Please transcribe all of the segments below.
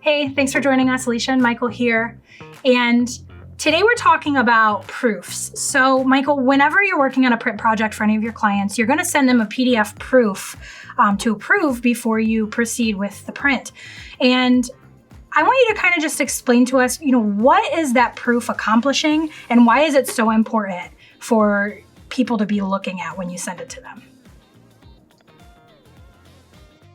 Hey, thanks for joining us. Alicia and Michael here. And today we're talking about proofs. So Michael, whenever you're working on a print project for any of your clients, you're going to send them a PDF proof to approve before you proceed with the print. And I want you to kind of just explain to us, what is that proof accomplishing and why is it so important for people to be looking at when you send it to them?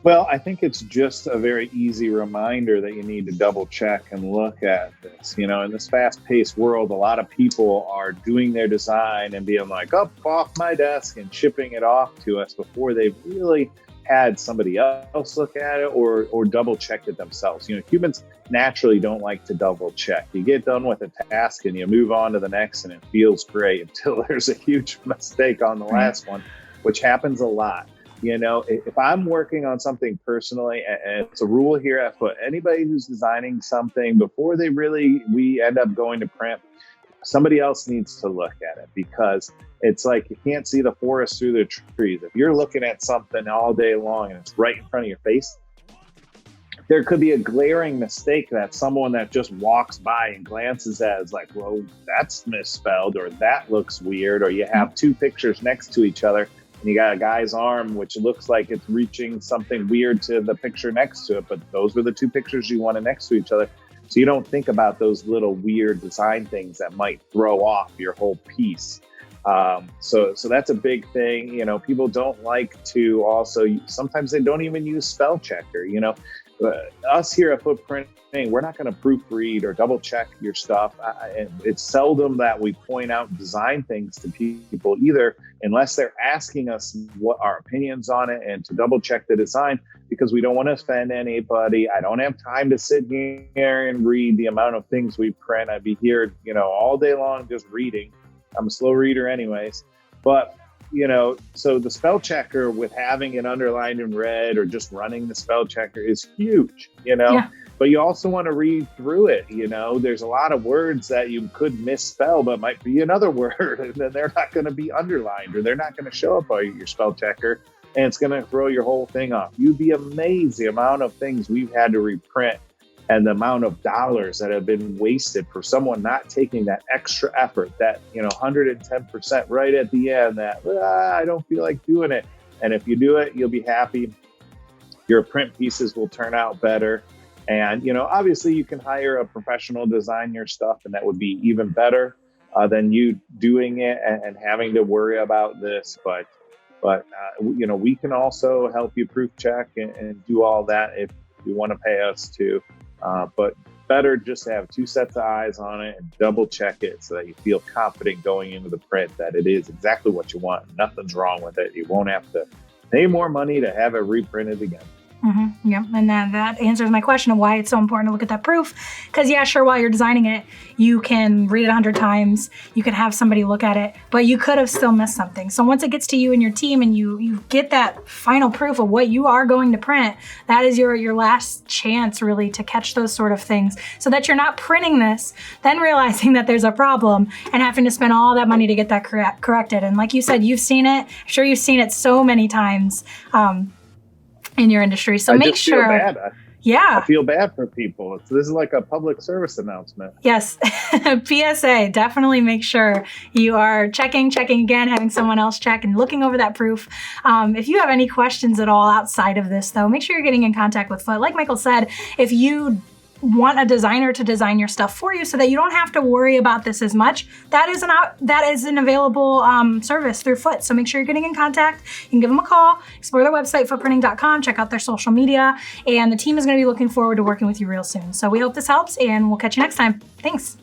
Well, I think it's just a very easy reminder that you need to double check and look at this. In this fast-paced world, a lot of people are doing their design and being like, up off my desk and shipping it off to us before they've really had somebody else look at it or double check it themselves. Humans naturally don't like to double check. You get done with a task and you move on to the next and it feels great until there's a huge mistake on the last one, which happens a lot. If I'm working on something personally, and it's a rule here at Foot, anybody who's designing something before we end up going to print, somebody else needs to look at it, because it's like you can't see the forest through the trees. If you're looking at something all day long and it's right in front of your face, there could be a glaring mistake that someone that just walks by and glances at is like, well, that's misspelled, or that looks weird, or you have two pictures next to each other. And you got a guy's arm, which looks like it's reaching something weird to the picture next to it. But those were the two pictures you wanted next to each other. So you don't think about those little weird design things that might throw off your whole piece. So that's a big thing. People don't like to sometimes they don't even use spell checker. Us here at Footprint, we're not going to proofread or double check your stuff. It's seldom that we point out design things to people either, unless they're asking us what our opinions on it and to double check the design, because we don't want to offend anybody. I don't have time to sit here and read the amount of things we print. I'd be here, all day long just reading. I'm a slow reader anyways, but so the spell checker with having it underlined in red or just running the spell checker is huge, Yeah. But you also want to read through it. There's a lot of words that you could misspell, but might be another word, and then they're not going to be underlined, or they're not going to show up on your spell checker, and it's going to throw your whole thing off. You'd be amazed the amount of things we've had to reprint and the amount of dollars that have been wasted for someone not taking that extra effort, that 110% right at the end, that I don't feel like doing it. And if you do it, you'll be happy. Your print pieces will turn out better. And obviously you can hire a professional to design your stuff, and that would be even better than you doing it and having to worry about this. But we can also help you proof check and do all that if you want to pay us to. But better just to have two sets of eyes on it and double check it so that you feel confident going into the print that it is exactly what you want. Nothing's wrong with it. You won't have to pay more money to have it reprinted again. Mm-hmm. Yep. And that answers my question of why it's so important to look at that proof. Because while you're designing it, you can read it 100 times, you can have somebody look at it, but you could have still missed something. So once it gets to you and your team and you get that final proof of what you are going to print, that is your last chance really to catch those sort of things, so that you're not printing this, then realizing that there's a problem and having to spend all that money to get that corrected. And like you said, you've seen it. I'm sure you've seen it so many times in your industry. So make sure. I feel bad for people. This is like a public service announcement. Yes. PSA, definitely make sure you are checking again, having someone else check and looking over that proof. If you have any questions at all outside of this, though, make sure you're getting in contact with Foot. Like Michael said, if you want a designer to design your stuff for you so that you don't have to worry about this as much, that is an available service through Foot. So make sure you're getting in contact. You can give them a call, explore their website, footprinting.com, check out their social media, and the team is going to be looking forward to working with you real soon. So we hope this helps, and we'll catch you next time. Thanks.